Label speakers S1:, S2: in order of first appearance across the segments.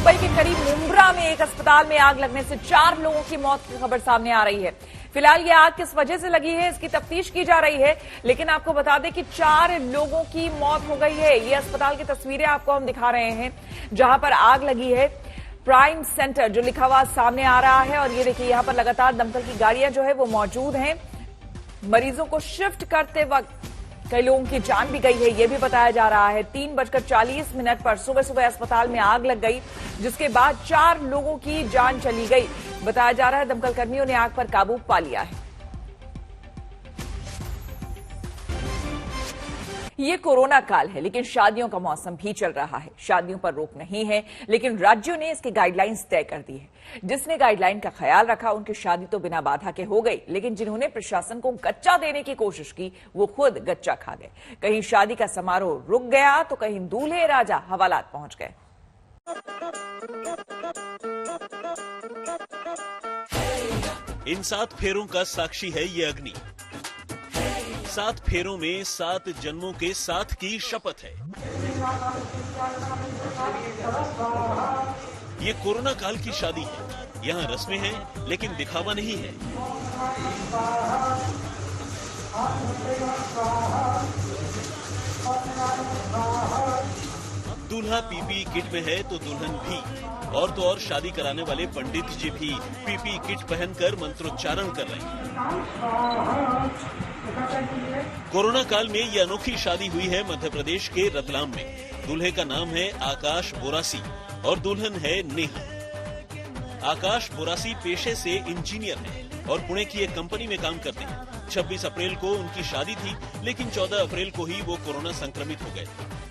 S1: मुंबई के करीब मुंब्रा में एक अस्पताल में आग लगने से 4 लोगों की मौत की खबर सामने आ रही है। फिलहाल ये आग किस वजह से लगी है इसकी तफ्तीश की जा रही है, लेकिन आपको बता दें कि 4 लोगों की मौत हो गई है। ये अस्पताल की तस्वीरें आपको हम दिखा रहे हैं जहां पर आग लगी है। प्राइम सेंटर जो लिखा हुआ सामने आ रहा है और ये देखिए यहां पर लगातार दमकल की गाड़ियां जो है वो मौजूद हैं। मरीजों को शिफ्ट करते वक्त कई लोगों की जान भी गई है, यह भी बताया जा रहा है। 3:40 पर सुबह सुबह अस्पताल में आग लग गई, जिसके बाद 4 लोगों की जान चली गई। बताया जा रहा है दमकल कर्मियों ने आग पर काबू पा लिया है। ये कोरोना काल है, लेकिन शादियों का मौसम भी चल रहा है। शादियों पर रोक नहीं है, लेकिन राज्यों ने इसकी गाइडलाइंस तय कर दी है। जिसने गाइडलाइन का ख्याल रखा उनकी शादी तो बिना बाधा के हो गई, लेकिन जिन्होंने प्रशासन को गच्चा देने की कोशिश की वो खुद गच्चा खा गए। कहीं शादी का समारोह रुक गया तो कहीं दूल्हे राजा हवालात पहुंच गए।
S2: इन 7 फेरों का साक्षी है ये अग्नि। 7 फेरों में 7 जन्मों के साथ की शपथ है। ये कोरोना काल की शादी है। यहाँ रस्में हैं, लेकिन दिखावा नहीं है। दूल्हा पीपी किट में है तो दुल्हन भी, और तो और शादी कराने वाले पंडित जी भी पीपी किट पहनकर मंत्रोच्चारण कर रहे हैं। कोरोना काल में ये अनोखी शादी हुई है मध्य प्रदेश के रतलाम में। दूल्हे का नाम है आकाश बोरासी और दुल्हन है नेहा। आकाश बोरासी पेशे से इंजीनियर हैं और पुणे की एक कंपनी में काम करते हैं। 26 अप्रैल को उनकी शादी थी, लेकिन 14 अप्रैल को ही वो कोरोना संक्रमित हो गए।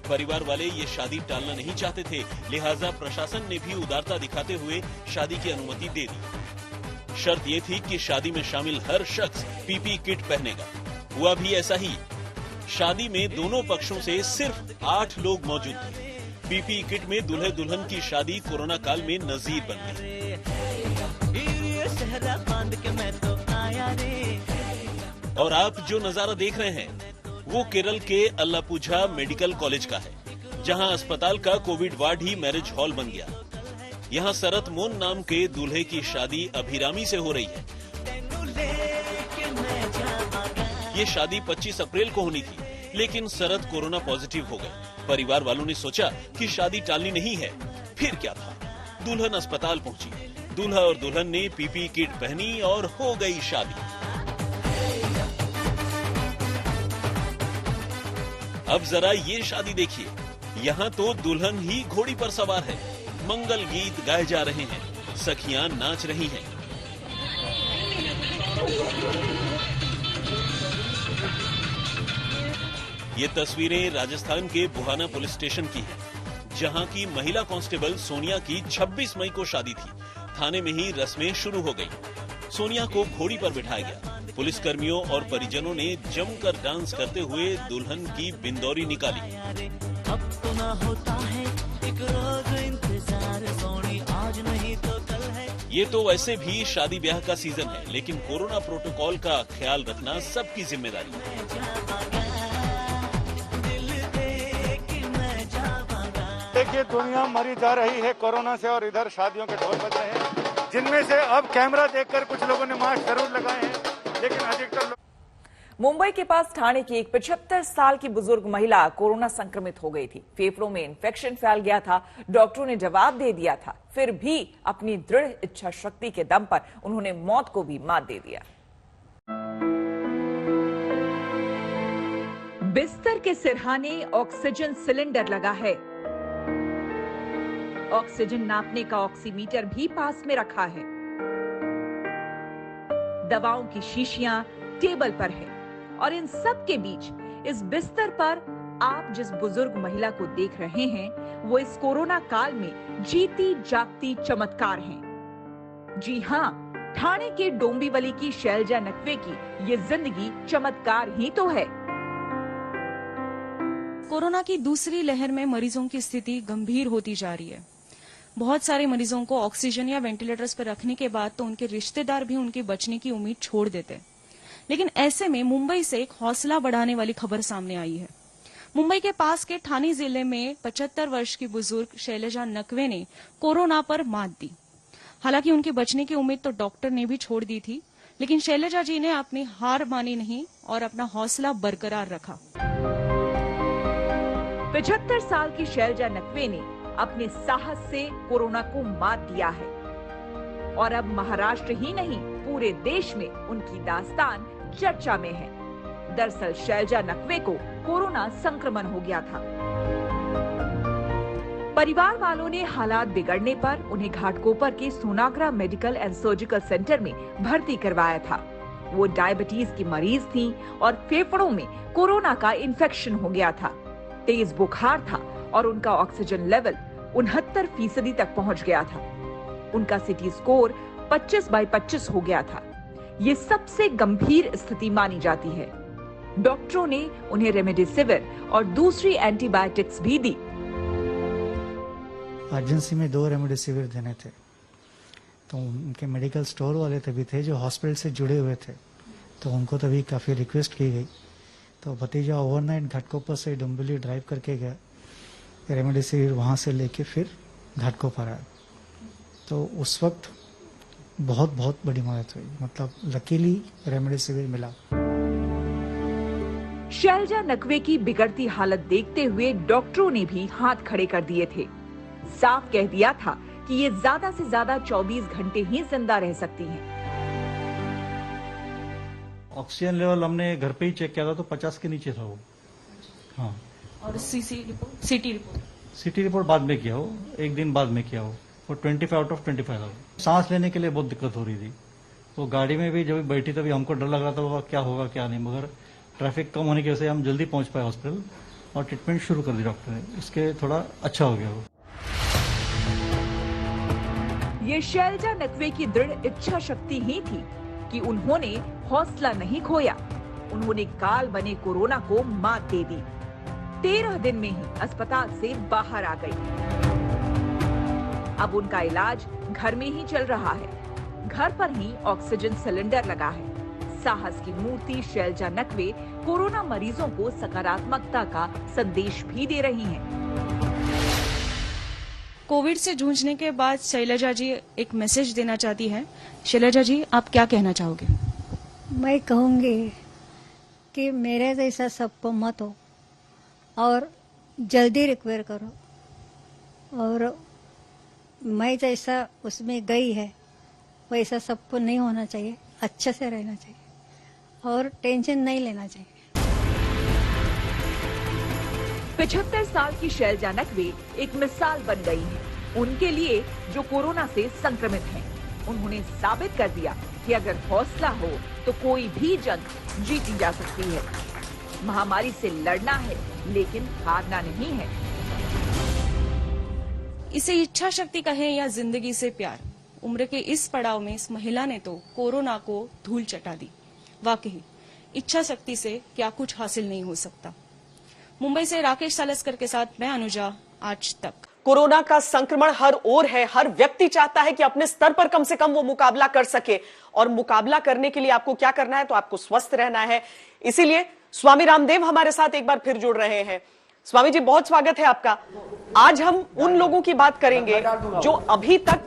S2: परिवार वाले ये शादी टालना नहीं चाहते थे, लिहाजा प्रशासन ने भी उदारता दिखाते हुए शादी की अनुमति दे दी। शर्त ये थी कि शादी में शामिल हर शख्स पीपी किट पहनेगा। हुआ भी ऐसा ही। शादी में दोनों पक्षों से सिर्फ 8 लोग मौजूद थे। पीपी किट में दूल्हे दुल्हन की शादी कोरोना काल में नजीर बन गई। और आप जो नजारा देख रहे हैं वो केरल के अल्लापुझा मेडिकल कॉलेज का है, जहां अस्पताल का कोविड वार्ड ही मैरिज हॉल बन गया। यहां शरत मोन नाम के दूल्हे की शादी अभिरामी से हो रही है। ये शादी 25 अप्रैल को होनी थी, लेकिन शरत कोरोना पॉजिटिव हो गए। परिवार वालों ने सोचा कि शादी टालनी नहीं है, फिर क्या था। दुल्हन अस्पताल पहुंची, दूल्हा और दुल्हन ने पीपी किट पहनी और हो गई शादी। अब जरा ये शादी देखिए। यहाँ तो दुल्हन ही घोड़ी पर सवार है, मंगल गीत गाए जा रहे हैं, सखियां नाच रही हैं। ये तस्वीरें राजस्थान के बुहाना पुलिस स्टेशन की हैं, जहां की महिला कांस्टेबल सोनिया की 26 मई को शादी थी। थाने में ही रस्में शुरू हो गई। सोनिया को घोड़ी पर बिठाया गया। पुलिस कर्मियों और परिजनों ने जमकर डांस करते हुए दुल्हन की बिंदौरी निकाली। अब तो ना होता है एक रोज इंतजार, सोनी आज नहीं तो कल है। ये तो वैसे भी शादी ब्याह का सीजन है, लेकिन कोरोना प्रोटोकॉल का ख्याल रखना सबकी जिम्मेदारी है।
S3: देखिए, दुनिया मरी जा रही है कोरोना से और इधर शादियों के ढोल बज रहे हैं, जिनमें से अब कैमरा देखकर कुछ लोगों ने मास्क जरूर लगाए हैं, लेकिन अधिकतर लोग।
S1: मुंबई के पास ठाणे की एक 75 साल की बुजुर्ग महिला कोरोना संक्रमित हो गई थी। फेफड़ों में इन्फेक्शन फैल गया था। डॉक्टरों ने जवाब दे दिया था, फिर भी अपनी दृढ़ इच्छा शक्ति के दम पर उन्होंने मौत को भी मात दे दिया। बिस्तर के सिरहाने ऑक्सीजन सिलेंडर लगा है। ऑक्सीजन नापने का ऑक्सीमीटर भी पास में रखा है। दवाओं की शीशियां टेबल पर है और इन सब के बीच इस बिस्तर पर आप जिस बुजुर्ग महिला को देख रहे हैं वो इस कोरोना काल में जीती जागती चमत्कार हैं। जी हां, ठाणे के डोंबिवली की शैलजा नकवे की ये जिंदगी चमत्कार ही तो है।
S4: कोरोना की दूसरी लहर में मरीजों की स्थिति गंभीर होती जा रही है। बहुत सारे मरीजों को ऑक्सीजन या वेंटिलेटर्स पर रखने के बाद तो उनके रिश्तेदार भी उनके बचने की उम्मीद छोड़ देते। लेकिन ऐसे में मुंबई से एक हौसला बढ़ाने वाली खबर सामने आई है। मुंबई के पास के ठाणे जिले में 75 वर्ष की बुजुर्ग शैलजा नकवे ने कोरोना पर मात दी। हालांकि उनके बचने की उम्मीद तो डॉक्टर ने भी छोड़ दी थी, लेकिन शैलजा जी ने अपनी हार मानी नहीं और अपना हौसला बरकरार रखा।
S1: 75 साल की शैलजा नकवे ने अपने साहस से कोरोना को मात दिया है और अब महाराष्ट्र ही नहीं पूरे देश में उनकी दास्तान चर्चा में है। दरअसल शैलजा नकवे को कोरोना संक्रमण हो गया था। परिवार वालों ने हालात बिगड़ने पर उन्हें घाटकोपर के सोनाग्रा मेडिकल एंड सर्जिकल सेंटर में भर्ती करवाया था। वो डायबिटीज की मरीज थी और फेफड़ों में कोरोना का इन्फेक्शन हो गया था। तेज बुखार था और उनका ऑक्सीजन लेवल 69% तक पहुंच गया था। उनका सिटी स्कोर 25/25 हो गया था। ये सबसे गंभीर स्थिति मानी जाती है। डॉक्टरों ने उन्हें रेमडेसिविर और दूसरी एंटीबायोटिक्स भी दी।
S5: अर्जेंसी में 2 रेमडेसिविर देने थे, तो उनके मेडिकल स्टोर वाले तभी थे जो हॉस्पिटल से जुड़े हुए थे, तो उनको तभी काफ़ी रिक्वेस्ट की गई। तो भतीजा ओवरनाइट घाटकोपर से डुम्बिली ड्राइव करके गया, रेमडेसिविर वहाँ से लेके फिर घाटकोपर आया। तो उस वक्त बहुत बड़ी मदद हुई, मतलब लकीली रेमडेसिविर मिला।
S1: शैलजा नकवे की बिगड़ती हालत देखते हुए डॉक्टरों ने भी हाथ खड़े कर दिए थे। साफ कह दिया था कि ये ज्यादा से ज्यादा 24 घंटे ही जिंदा रह सकती हैं।
S6: ऑक्सीजन लेवल हमने घर पे ही चेक किया था तो 50 के नीचे था वो। हाँ,
S4: और सीटी रिपोर्ट
S6: बाद में किया हो, एक दिन बाद में किया हो, वो 25/25 था। सांस लेने के लिए बहुत दिक्कत हो रही थी, तो गाड़ी में भी जब बैठी तभी हमको डर लग रहा था क्या होगा क्या नहीं, मगर ट्रैफिक कम होने की वजह से हम जल्दी पहुंच पाए हॉस्पिटल और ट्रीटमेंट शुरू कर दी डॉक्टर ने। इसके थोड़ा अच्छा हो गया वो।
S1: ये शैलजा नकवे की दृढ़ इच्छा शक्ति ही थी कि उन्होंने हौसला नहीं खोया। उन्होंने काल बने कोरोना को मात दे दी। 13 दिन में ही अस्पताल से बाहर आ गई। अब उनका इलाज घर में ही चल रहा है। घर पर ही ऑक्सीजन सिलेंडर लगा है। साहस की मूर्ति शैलजा नकवे कोरोना मरीजों को सकारात्मकता का संदेश भी दे रही हैं।
S4: कोविड से जूझने के बाद शैलजा जी एक मैसेज देना चाहती हैं। शैलजा जी, आप क्या कहना चाहोगे?
S7: मैं कहूँगी कि मेरे जैसा सबको मत हो और जल्दी रिकवर करो, और मैं जैसा उसमें गई है वैसा सबको नहीं होना चाहिए। अच्छे से रहना चाहिए और टेंशन नहीं लेना चाहिए।
S1: 75 साल की शैलजा नकवे एक मिसाल बन गई हैं। उनके लिए जो कोरोना से संक्रमित हैं, उन्होंने साबित कर दिया कि अगर हौसला हो तो कोई भी जंग जीती जा सकती है। महामारी से लड़ना है लेकिन हारना नहीं है।
S4: इसे इच्छा शक्ति कहें या जिंदगी से प्यार, उम्र के इस पड़ाव में इस महिला ने तो कोरोना को धूल चटा दी। वाकई इच्छा शक्ति से क्या कुछ हासिल नहीं हो सकता। मुंबई से राकेश सालस्कर के साथ मैं अनुजा, आज तक।
S8: कोरोना का संक्रमण हर ओर है। हर व्यक्ति चाहता है कि अपने स्तर पर कम से कम वो मुकाबला कर सके, और मुकाबला करने के लिए आपको क्या करना है? तो आपको स्वस्थ रहना है। इसीलिए स्वामी रामदेव हमारे साथ एक बार फिर जुड़ रहे हैं। स्वामी जी, बहुत स्वागत है आपका। आज हम उन लोगों की बात करेंगे जो अभी तक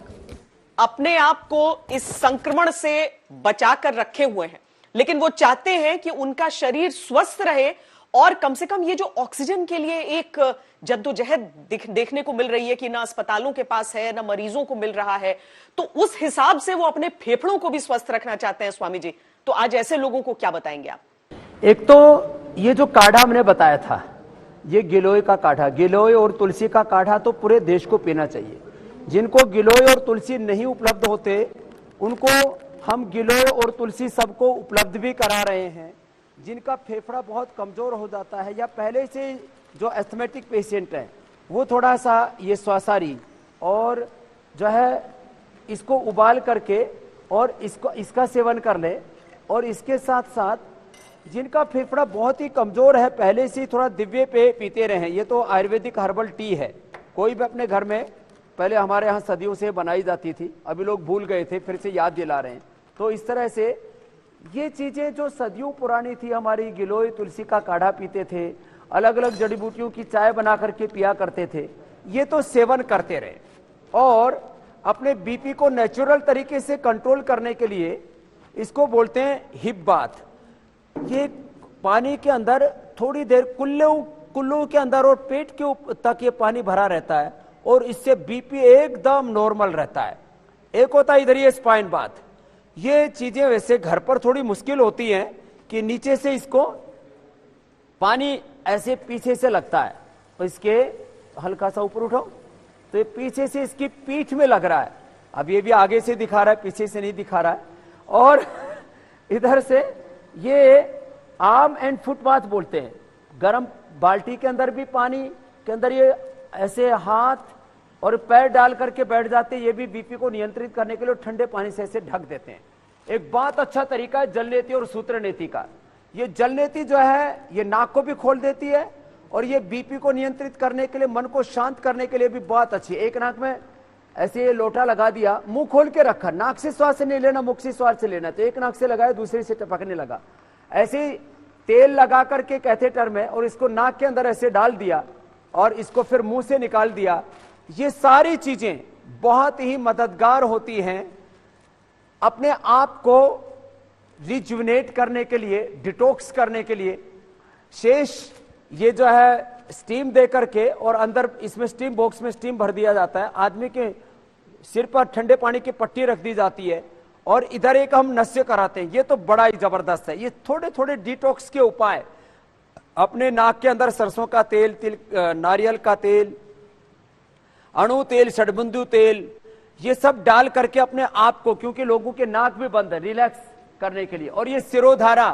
S8: अपने आप को इस संक्रमण से बचा कर रखे हुए हैं, लेकिन वो चाहते हैं कि उनका शरीर स्वस्थ रहे और कम से कम ये जो ऑक्सीजन के लिए एक जद्दोजहद देखने को मिल रही है कि ना अस्पतालों के पास है ना मरीजों को मिल रहा है, तो उस हिसाब से वो अपने फेफड़ों को भी स्वस्थ रखना चाहते हैं। स्वामी जी, तो आज ऐसे लोगों को क्या बताएंगे आप?
S9: एक तो ये जो काढ़ा हमने बताया था, ये गिलोय का काढ़ा, गिलोय और तुलसी का काढ़ा तो पूरे देश को पीना चाहिए। जिनको गिलोय और तुलसी नहीं उपलब्ध होते उनको हम गिलोय और तुलसी सबको उपलब्ध भी करा रहे हैं। जिनका फेफड़ा बहुत कमजोर हो जाता है या पहले से जो एस्थमेटिक पेशेंट है वो थोड़ा सा ये श्वासारी और जो है इसको उबाल करके और इसका सेवन कर ले, और इसके साथ साथ जिनका फेफड़ा बहुत ही कमजोर है पहले से थोड़ा दिव्य पे पीते रहे। ये तो आयुर्वेदिक हर्बल टी है, कोई भी अपने घर में, पहले हमारे यहाँ सदियों से बनाई जाती थी, अभी लोग भूल गए थे फिर से याद दिला रहे हैं। तो इस तरह से ये चीजें जो सदियों पुरानी थी, हमारी गिलोय तुलसी का काढ़ा पीते थे, अलग अलग जड़ी बूटियों की चाय बना करके पिया करते थे, ये तो सेवन करते रहे और अपने बीपी को नेचुरल तरीके से कंट्रोल करने के लिए इसको बोलते हैं हिप बाथ। ये पानी के अंदर थोड़ी देर कुल्लों के अंदर और पेट के तक ये पानी भरा रहता है और इससे बीपी एकदम नॉर्मल रहता है। एक होता है इधर ये स्पाइन बाथ। ये चीजें वैसे घर पर थोड़ी मुश्किल होती हैं कि नीचे से इसको पानी ऐसे पीछे से लगता है और इसके हल्का सा ऊपर उठाओ तो ये पीछे से इसकी पीठ में लग रहा है। अब ये भी आगे से दिखा रहा है, पीछे से नहीं दिखा रहा है। और इधर से ये आर्म एंड फुट बाथ बोलते हैं। गर्म बाल्टी के अंदर भी पानी के अंदर ये ऐसे हाथ और पैर डाल करके बैठ जाते हैं। ये भी बीपी को नियंत्रित करने के लिए ठंडे पानी से ऐसे ढक देते हैं। एक बहुत अच्छा तरीका है जलनेती और सूत्रनेती का। ये जलनेती जो है ये नाक को भी खोल देती है और ये बीपी को नियंत्रित करने के लिए, मन को शांत करने के लिए भी बहुत अच्छी है। एक नाक में ऐसे ये लोटा लगा दिया, मुंह खोल के रखा, नाक से श्वास नहीं लेना, मुख से श्वास से लेना। तो एक नाक से लगाया, दूसरे से टपकने लगा। ऐसे ही तेल लगा करके कैथेटर में और इसको नाक के अंदर ऐसे डाल दिया और इसको फिर मुंह से निकाल दिया। ये सारी चीजें बहुत ही मददगार होती हैं अपने आप को रिजुविनेट करने के लिए, डिटॉक्स करने के लिए। शेष ये जो है स्टीम दे करके और अंदर इसमें स्टीम बॉक्स में स्टीम भर दिया जाता है। आदमी के सिर पर ठंडे पानी की पट्टी रख दी जाती है और इधर एक हम नस्य कराते हैं। ये तो बड़ा ही जबरदस्त है। ये थोड़े थोड़े डिटॉक्स के उपाय अपने नाक के अंदर सरसों का तेल, नारियल का तेल, अणु तेल, षडबिंदु तेल, ये सब डाल करके अपने आप को, क्योंकि लोगों के नाक भी बंद है, रिलैक्स करने के लिए। और ये सिरोधारा,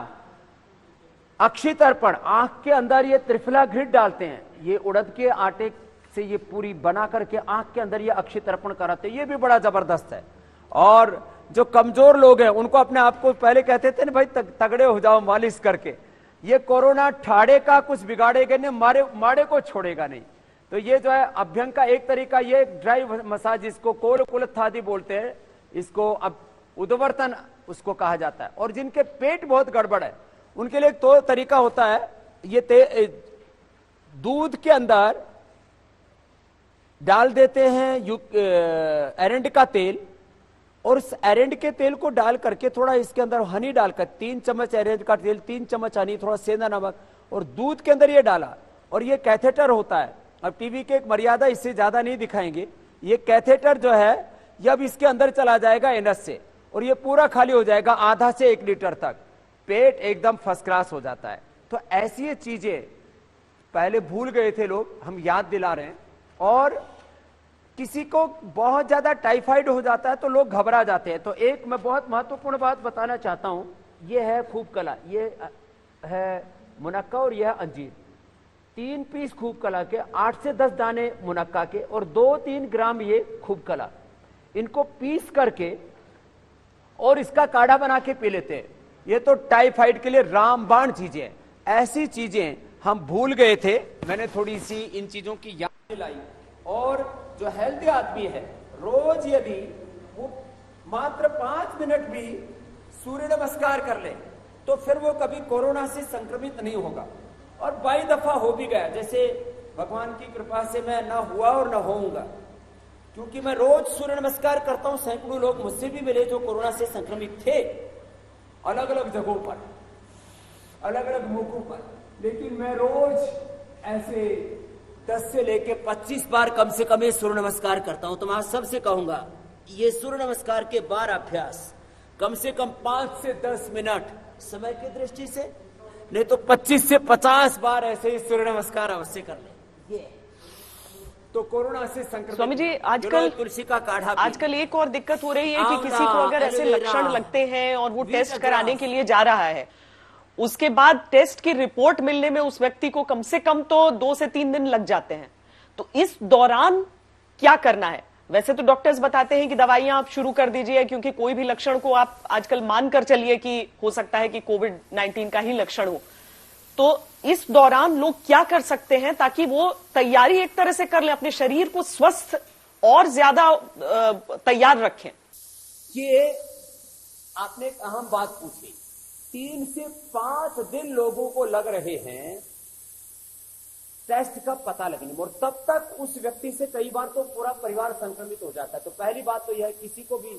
S9: अक्षित अर्पण, आंख के अंदर ये त्रिफला घृत डालते हैं। ये उड़द के आटे से ये पूरी बना करके आंख के अंदर ये अक्षित अर्पण कराते हैं। ये भी बड़ा जबरदस्त है। और जो कमजोर लोग हैं उनको अपने आप को, पहले कहते थे ना भाई तगड़े हो जाओ मालिश करके, ये कोरोना ठाड़े का कुछ बिगाड़ेगा नहीं, माड़े को छोड़ेगा नहीं। तो ये जो है अभ्यंग का एक तरीका, ये ड्राई मसाज, इसको कोल कुलत्थादि बोलते हैं, इसको अब उद्वर्तन उसको कहा जाता है। और जिनके पेट बहुत गड़बड़ है उनके लिए एक तो तरीका होता है, ये दूध के अंदर डाल देते हैं एरंड का तेल और उस एरंड के तेल को डाल करके थोड़ा इसके अंदर हनी डालकर 3 चम्मच एरंड का तेल, 3 चम्मच हनी, थोड़ा सेंधा नमक और दूध के अंदर ये डाला और ये कैथेटर होता है। अब टीवी के एक मर्यादा, इससे ज्यादा नहीं दिखाएंगे। ये कैथेटर जो है ये अब इसके अंदर चला जाएगा एनस से और ये पूरा खाली हो जाएगा आधा से 1 लीटर तक। पेट एकदम फर्स्ट क्लास हो जाता है। तो ऐसी चीजें पहले भूल गए थे लोग, हम याद दिला रहे हैं। और किसी को बहुत ज्यादा टाइफाइड हो जाता है तो लोग घबरा जाते हैं। तो एक मैं बहुत महत्वपूर्ण बात बताना चाहता हूं, ये है खूब कला, ये है मुनक्का और यह है अंजीर। 3 पीस खूब कला के, 8 से 10 दाने मुनक्का के और 2-3 ग्राम ये खूब कला, इनको पीस करके और इसका काढ़ा बना के पी लेते हैं। ये तो टाइफाइड के लिए रामबाण चीजें हैं। ऐसी चीजें हम भूल गए थे, मैंने थोड़ी सी इन चीजों की याद दिलाई। और जो हेल्दी आदमी है, रोज यदि वो मात्र 5 मिनट भी सूर्य नमस्कार कर ले तो फिर वो कभी कोरोना से संक्रमित नहीं होगा। और 22 दफा हो भी गया, जैसे भगवान की कृपा से मैं ना हुआ और ना होऊंगा, क्योंकि मैं रोज सूर्य नमस्कार करता हूं। सैकड़ों लोग मुझसे भी मिले जो कोरोना से संक्रमित थे, अलग अलग जगहों पर, अलग अलग मौकों पर, लेकिन मैं रोज ऐसे 10 से लेके 25 बार कम से कम ये सूर्य नमस्कार करता हूं। तो मैं सबसे कहूंगा ये सूर्य नमस्कार के 12 अभ्यास कम से कम 5 से 10 मिनट समय की दृष्टि से, नहीं तो 25 से 50 बार ऐसे ही सूर्य नमस्कार अवश्य कर ले। ये तो कोरोना से संक्रमित।
S8: स्वामी जी, आजकल
S9: तुलसी का काढ़ा,
S8: आजकल एक और दिक्कत हो रही है कि किसी को अगर ऐसे लक्षण लगते हैं और वो टेस्ट कराने के लिए जा रहा है, उसके बाद टेस्ट की रिपोर्ट मिलने में उस व्यक्ति को कम से कम तो 2 से 3 दिन लग जाते हैं। तो इस दौरान क्या करना है? वैसे तो डॉक्टर्स बताते हैं कि दवाइयां आप शुरू कर दीजिए, क्योंकि कोई भी लक्षण को आप आजकल मानकर चलिए कि हो सकता है कि कोविड-19 का ही लक्षण हो। तो इस दौरान लोग क्या कर सकते हैं ताकि वो तैयारी एक तरह से कर ले, अपने शरीर को स्वस्थ और ज्यादा तैयार रखें?
S9: ये आपने एक अहम बात पूछी। 3 से 5 दिन लोगों को लग रहे हैं टेस्ट का पता लगने में, और तब तक उस व्यक्ति से कई बार तो पूरा परिवार संक्रमित हो जाता है। तो पहली बात तो यह है, किसी को भी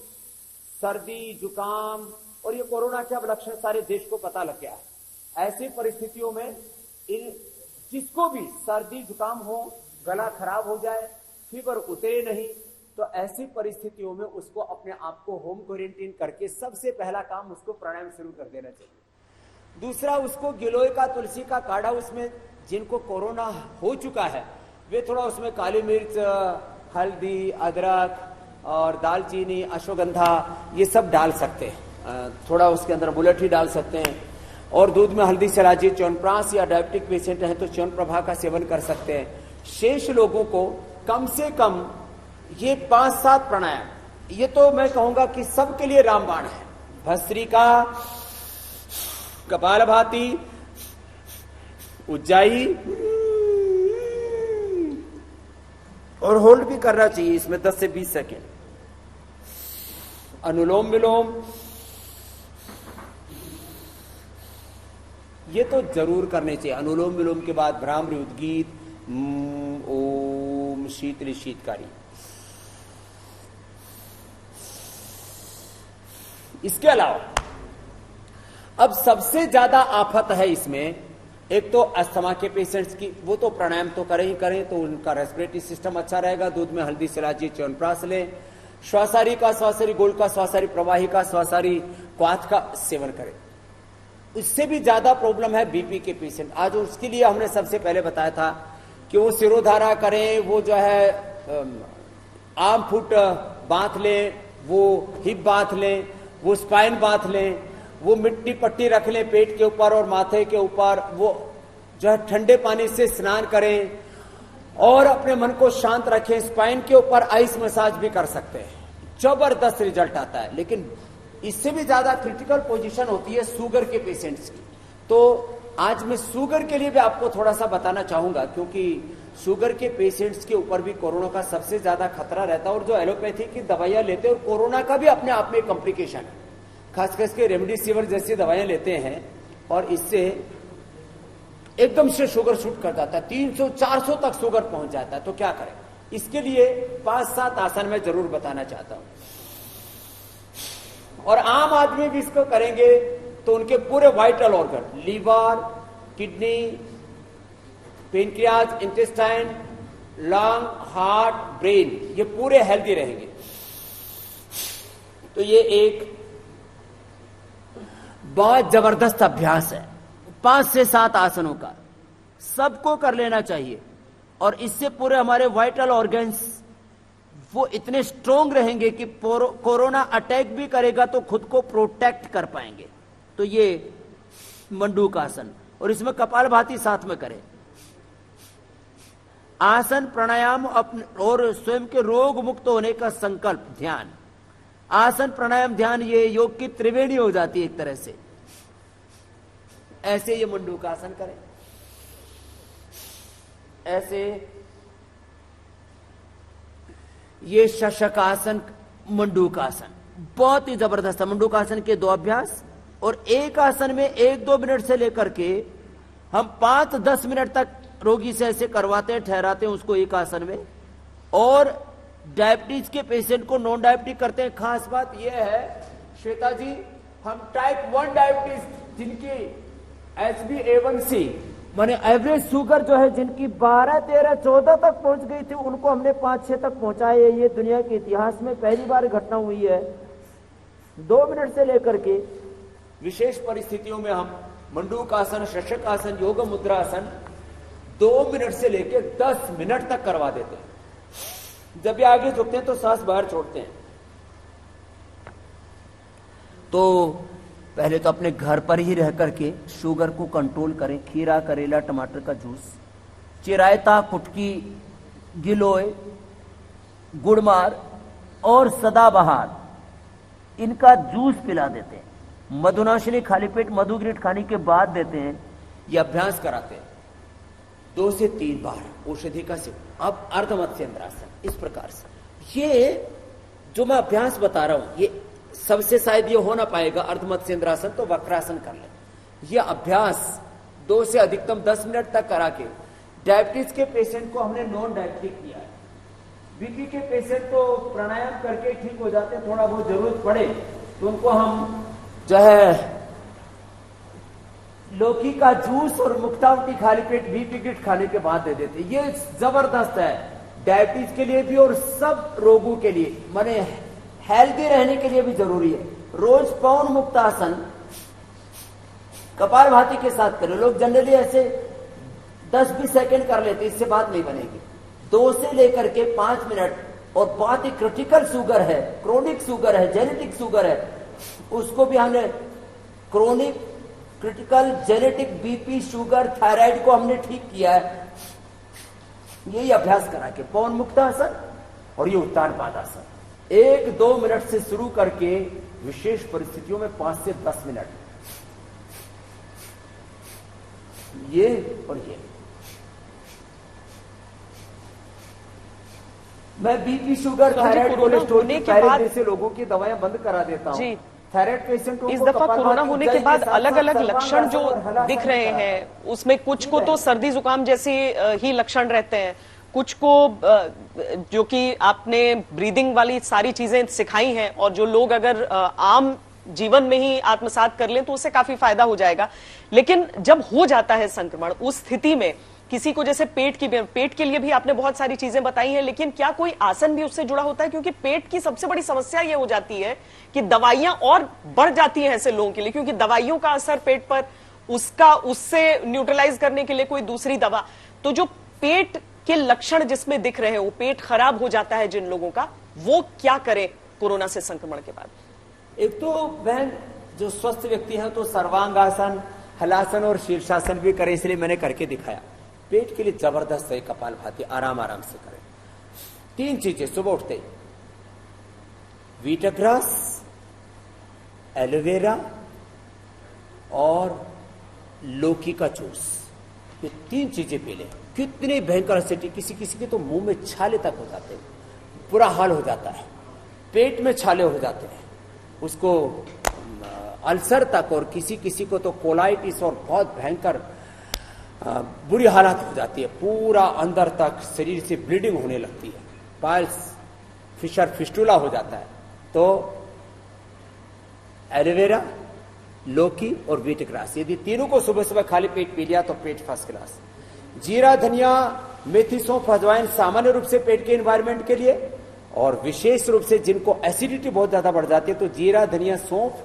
S9: सर्दी जुकाम और ये कोरोना के अब लक्षण सारे देश को पता लग गया है। ऐसी परिस्थितियों में जिसको भी सर्दी जुकाम हो, गला खराब हो जाए, फीवर उतरे नहीं, तो ऐसी परिस्थितियों में उसको अपने आप को होम क्वारंटीन करके सबसे पहला काम उसको प्राणायाम शुरू कर देना चाहिए। दूसरा, उसको गिलोय का तुलसी का काढ़ा, उसमें जिनको कोरोना हो चुका है वे थोड़ा उसमें काली मिर्च, हल्दी, अदरक और दालचीनी, अश्वगंधा ये सब डाल सकते हैं। थोड़ा उसके अंदर मुलट्ठी डाल सकते हैं, और दूध में हल्दी चलाजी, च्यवनप्राश या डायबिटिक पेशेंट है तो च्यवनप्रभा का सेवन कर सकते हैं। शेष लोगों को कम से कम ये 5-7 प्राणायाम, ये तो मैं कहूंगा कि सबके लिए रामबाण है। भस्त्रिका, कपालभाति, उज्जाई, और होल्ड भी करना चाहिए इसमें 10 से 20 सेकेंड। अनुलोम विलोम ये तो जरूर करने चाहिए। अनुलोम विलोम के बाद भ्रामरी उद्गीत, ओम शीतली शीतकारी। इसके अलावा अब सबसे ज्यादा आफत है इसमें, एक तो अस्थमा के पेशेंट्स की, वो तो प्राणायाम तो करें ही करें तो उनका रेस्पिरेटरी सिस्टम अच्छा रहेगा। दूध में हल्दी सिलाजी च्यवनप्राश लें, श्वासारी का श्वासारी गोल्ड का श्वासारी प्रवाही का श्वासारी क्वाथ का सेवन करें। इससे भी ज्यादा प्रॉब्लम है बीपी के पेशेंट। आज उसके लिए हमने सबसे पहले बताया था कि वो सिरोधारा करें, वो जो है आर्म फुट बांध लें, वो हिप बांध लें, वो स्पाइन बांध लें, वो मिट्टी पट्टी रख लें पेट के ऊपर और माथे के ऊपर, वो जो है ठंडे पानी से स्नान करें और अपने मन को शांत रखें। स्पाइन के ऊपर आइस मसाज भी कर सकते हैं, जबरदस्त रिजल्ट आता है। लेकिन इससे भी ज्यादा क्रिटिकल पोजीशन होती है शुगर के पेशेंट्स की। तो आज मैं शुगर के लिए भी आपको थोड़ा सा बताना चाहूंगा, क्योंकि शुगर के पेशेंट्स के ऊपर भी कोरोना का सबसे ज्यादा खतरा रहता है। और जो एलोपैथी की दवाइयां लेते हैं, और कोरोना का भी अपने आप में कॉम्प्लिकेशन है, खास करके रेमडेसिविर जैसी दवाइयां लेते हैं और इससे एकदम से शुगर शूट कर जाता है, 300-400 तक शुगर पहुंच जाता है। तो क्या करें? इसके लिए 5-7 आसन मैं जरूर बताना चाहता हूं, और आम आदमी भी इसको करेंगे तो उनके पूरे vital organ, liver, kidney, pancreas, intestine, lung, heart, brain, ये पूरे हेल्दी रहेंगे। तो ये एक बहुत जबरदस्त अभ्यास है, 5 से 7 आसनों का, सबको कर लेना चाहिए। और इससे पूरे हमारे वाइटल ऑर्गन्स वो इतने स्ट्रोंग रहेंगे कि कोरोना अटैक भी करेगा तो खुद को प्रोटेक्ट कर पाएंगे। तो ये मंडूक आसन, और इसमें कपालभाति साथ में करें। आसन, प्राणायाम अपने और स्वयं के रोग मुक्त होने का संकल्प, ध्यान, आसन, प्राणायाम, ध्यान, ये योग की त्रिवेणी हो जाती है एक तरह से। ऐसे ये मंडूक आसन करें, ऐसे ये शशकासन, मंडूक आसन बहुत ही जबरदस्त है। मंडूक आसन के 2 अभ्यास, और एक आसन में 1-2 मिनट से लेकर के हम 5-10 मिनट तक रोगी से ऐसे करवाते हैं, ठहराते हैं उसको एक आसन में। और डायबिटीज के पेशेंट को नॉन डायबिटिक करते हैं। खास बात यह है श्वेता जी, हम टाइप 1 डायबिटीज जिनकी HbA1c माने एवरेज शुगर जो है जिनकी 12, 13, 14 तक पहुंच गई थी, उनको हमने 5-6 तक पहुंचाए। ये दुनिया के इतिहास में पहली बार घटना हुई है। 2 मिनट से लेकर के विशेष परिस्थितियों में हम मंडूक आसन, शशक आसन, योग मुद्रा आसन 2 मिनट से लेकर 10 मिनट तक करवा देते हैं। जब ये आगे झुकते हैं तो सांस बाहर छोड़ते हैं। तो पहले तो अपने घर पर ही रह करके शुगर को कंट्रोल करें। खीरा, करेला, टमाटर का जूस, चिरायता, कुटकी, गिलोय, गुड़मार और सदाबहार, इनका जूस पिला देते हैं। मधुनाशिनी खाली पेट मधुग्रिट खाने के बाद देते हैं। यह अभ्यास कराते हैं 2 से 3 बार औषधि का सेवन। अब अर्धमत्स्येंद्रासन, इस प्रकार से ये जो मैं अभ्यास बता रहा हूं, ये सबसे शायद ये हो ना पाएगा अर्धमत्स्येंद्रासन, तो वक्रासन कर ले। यह अभ्यास 2 से अधिकतम 10 मिनट तक करा के डायबिटीज के पेशेंट को हमने नॉन डायबिटिक किया है। बीपी के पेशेंट तो प्राणायाम करके ठीक हो जाते हैं, थोड़ा बहुत जरूरत पड़े तो उनको हम जो है लौकी का जूस और मुक्तावटी खाली पेट बीपी किट खाने के बाद दे देते। ये जबरदस्त है डायबिटीज के लिए भी और सब रोगों के लिए, माने हेल्दी रहने के लिए भी जरूरी है। रोज पवन मुक्तासन कपालभाति के साथ करें। लोग जनरली ऐसे 10-20 सेकंड कर लेते, इससे बात नहीं बनेगी। 2 से लेकर के 5 मिनट। और बहुत ही क्रिटिकल शुगर है, क्रोनिक शुगर है, जेनेटिक शुगर है, उसको भी हमने chronic critical genetic BP sugar thyroid को हमने ठीक किया है। यही अभ्यास करा के पवन मुक्तासन और ये उत्तान पादासन 1-2 मिनट से शुरू करके विशेष परिस्थितियों में 5 से 10 मिनट, ये और ये। मैं बीपी शुगर थायराइड कोलेस्ट्रॉल के बाद जैसे लोगों की दवाएं बंद करा देता हूं। थायराइड पेशेंटों
S8: इस दफा कोरोना होने के बाद अलग अलग लक्षण जो दिख रहे हैं, उसमें कुछ को तो सर्दी जुकाम जैसे ही लक्षण रहते हैं, कुछ को जो कि आपने ब्रीदिंग वाली सारी चीजें सिखाई हैं और जो लोग अगर आम जीवन में ही आत्मसात कर लें तो उससे काफी फायदा हो जाएगा। लेकिन जब हो जाता है संक्रमण, उस स्थिति में किसी को जैसे पेट के लिए भी आपने बहुत सारी चीजें बताई हैं, लेकिन क्या कोई आसन भी उससे जुड़ा होता है? क्योंकि पेट की सबसे बड़ी समस्या ये हो जाती है कि दवाइयां और बढ़ जाती हैं ऐसे लोगों के लिए, क्योंकि दवाइयों का असर पेट पर, उससे न्यूट्रलाइज करने के लिए कोई दूसरी दवा। तो जो पेट के लक्षण जिसमें दिख रहे हैं, वो पेट खराब हो जाता है जिन लोगों का, वो क्या करें कोरोना से संक्रमण के बाद?
S9: एक तो बहन जो स्वस्थ व्यक्ति है तो सर्वांगासन, हलासन और शीर्षासन भी करें, इसलिए मैंने करके दिखाया। पेट के लिए जबरदस्त है कपालभाति, आराम आराम से करें। 3 चीजें सुबह उठते, वीटग्रास, एलोवेरा और लौकी का जूस, ये 3 चीजें पी लें। कितनी भयंकर एसिडिटी, किसी किसी के तो मुंह में छाले तक हो जाते हैं, बुरा हाल हो जाता है, पेट में छाले हो जाते हैं, उसको अल्सर तक, और किसी किसी को तो कोलाइटिस और बहुत भयंकर बुरी हालत हो जाती है, पूरा अंदर तक शरीर से ब्लीडिंग होने लगती है, पाइल्स फिशर फिस्टुला हो जाता है। तो एलोवेरा, लौकी और वीटग्रास, यदि तीनों को सुबह सुबह खाली पेट पी लिया तो पेट फर्स्ट क्लास। जीरा, धनिया, मेथी, सौंफ, अजवाइन सामान्य रूप से पेट के एनवायरमेंट के लिए, और विशेष रूप से जिनको एसिडिटी बहुत ज्यादा बढ़ जाती है तो जीरा, धनिया, सौंफ,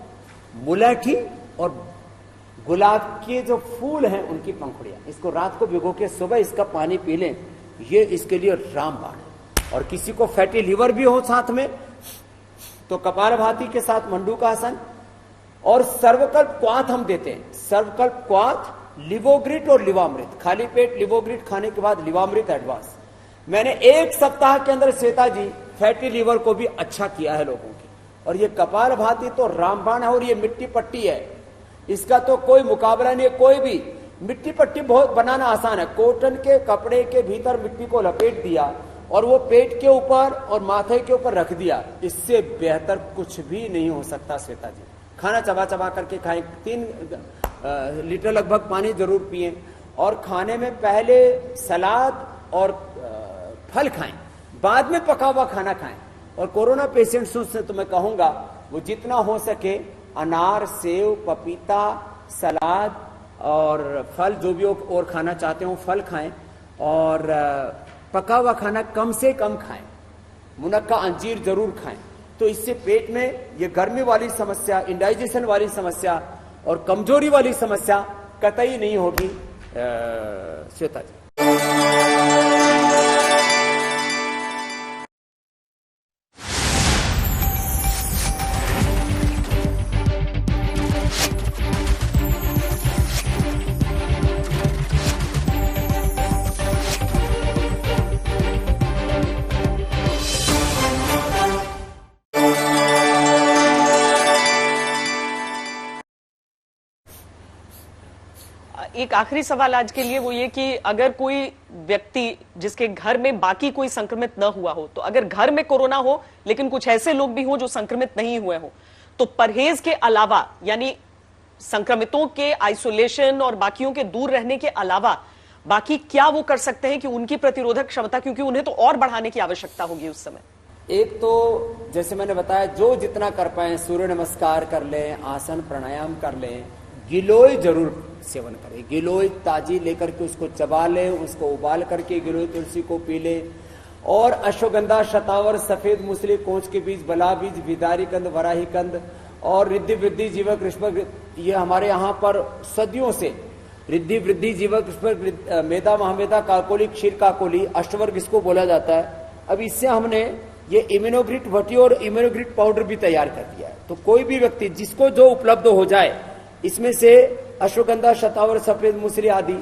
S9: मुलैठी और गुलाब के जो फूल हैं उनकी पंखुड़ियां, इसको रात को भिगो के सुबह इसका पानी पी लें, ये इसके लिए रामबाण है। और किसी को फैटी लीवर भी हो साथ में तो कपालभाति के साथ मंडूकासन और सर्वकल्प क्वाथ हम देते हैं। सर्वकल्प क्वाथ, लिवोग्रिट और लिवामृत, खाली पेट लिवोग्रिट खाने के बाद लिवामृत एडवांस। मैंने 1 सप्ताह के अंदर श्वेता जी फैटी लीवर को भी अच्छा किया है लोगों की। और ये कपालभाति तो रामबाण है, और ये मिट्टी पट्टी है, इसका तो कोई मुकाबला नहीं है। कोई भी मिट्टी पट्टी बहुत बनाना आसान है, कॉटन के कपड़े के भीतर मिट्टी को लपेट दिया और वो पेट के ऊपर और माथे के ऊपर रख दिया, इससे बेहतर कुछ भी नहीं हो सकता श्वेता जी। खाना चबा चबा करके खाएं, 3 लीटर लगभग पानी जरूर पिएं, और खाने में पहले सलाद और फल खाएं, बाद में पका हुआ खाना खाएं। और कोरोना पेशेंट्स से तो मैं कहूंगा वो जितना हो सके अनार, सेव, पपीता, सलाद और फल, जो भी और खाना चाहते हो फल खाएं, और पका हुआ खाना कम से कम खाएं, मुनक्का, अंजीर जरूर खाएं। तो इससे पेट में ये गर्मी वाली समस्या, इंडाइजेशन वाली समस्या और कमजोरी वाली समस्या कतई नहीं होगी श्वेता जी।
S8: एक आखिरी सवाल आज के लिए वो ये कि अगर कोई व्यक्ति जिसके घर में बाकी कोई संक्रमित न हुआ हो, तो अगर घर में कोरोना हो लेकिन कुछ ऐसे लोग भी हो जो संक्रमित नहीं हुए हो, तो परहेज के अलावा, यानी संक्रमितों के आइसोलेशन और बाकियों के दूर रहने के अलावा बाकी क्या वो कर सकते हैं कि उनकी प्रतिरोधक क्षमता, क्योंकि उन्हें तो और बढ़ाने की आवश्यकता होगी उस समय।
S9: एक तो जैसे मैंने बताया, जो जितना कर पाए, सूर्य नमस्कार कर लें, आसन प्राणायाम कर लें, गिलोय जरूर सेवन करें। गिलोय ताजी लेकर के उसको चबा लें, उसको उबाल करके गिलोय तुलसी को पी लें। और अश्वगंधा, शतावर, सफेद मूसली, कोंच के बीज, बला बीज, विदारी कंद, वराही कंद और रिद्धि वृद्धि जीवक ऋष्भक, ये हमारे यहाँ पर सदियों से रिद्धि वृद्धि जीवक ऋष्भक, मेधा महामेधा, काकोली, क्षीर काकोली, अष्टवर्ग इसको बोला जाता है। अब इससे हमने ये इम्यूनोग्रिट भट्टी और इम्यूनोग्रिट पाउडर भी तैयार कर दिया है। तो कोई भी व्यक्ति जिसको जो उपलब्ध हो जाए, इसमें से अश्वगंधा, शतावर, सफेद मूसली आदि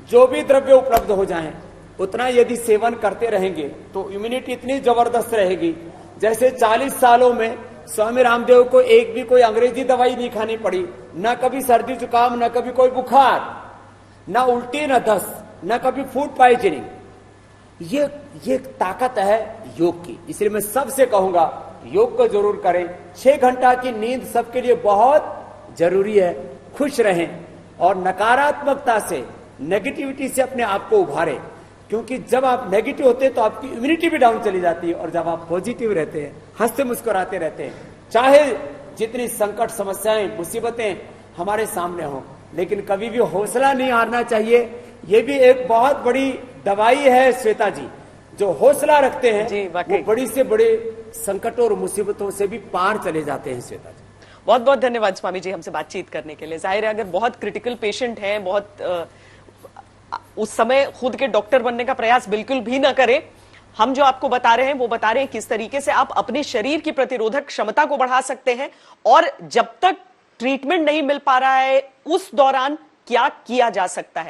S9: जो भी द्रव्य उपलब्ध हो जाएं, उतना यदि सेवन करते रहेंगे तो इम्यूनिटी इतनी जबरदस्त रहेगी। जैसे 40 सालों में स्वामी रामदेव को एक भी कोई अंग्रेजी दवाई नहीं खानी पड़ी, न कभी सर्दी जुकाम, न कभी कोई बुखार, न उल्टी, न दस्त, न कभी फूड पॉइजनिंग। ये ताकत है योग की। इसलिए मैं सबसे कहूंगा योग को जरूर करें। 6 घंटा की नींद सबके लिए बहुत जरूरी है। खुश रहें और नकारात्मकता से, नेगेटिविटी से अपने आप को उभारें, क्योंकि जब आप नेगेटिव होते हैं तो आपकी इम्यूनिटी भी डाउन चली जाती है। और जब आप पॉजिटिव रहते हैं, हंसते मुस्कुराते रहते हैं, चाहे जितनी संकट, समस्याएं, मुसीबतें हमारे सामने हों, लेकिन कभी भी हौसला नहीं हारना चाहिए। ये भी एक बहुत बड़ी दवाई है श्वेता जी। जो हौसला रखते हैं वो बड़ी से बड़े संकटों और मुसीबतों से भी पार चले जाते हैं। श्वेता जी,
S8: बहुत बहुत धन्यवाद स्वामी जी हमसे बातचीत करने के लिए। जाहिर है अगर बहुत क्रिटिकल पेशेंट हैं, बहुत उस समय खुद के डॉक्टर बनने का प्रयास बिल्कुल भी ना करें। हम जो आपको बता रहे हैं वो बता रहे हैं किस तरीके से आप अपने शरीर की प्रतिरोधक क्षमता को बढ़ा सकते हैं, और जब तक ट्रीटमेंट नहीं मिल पा रहा है उस दौरान क्या किया जा सकता है।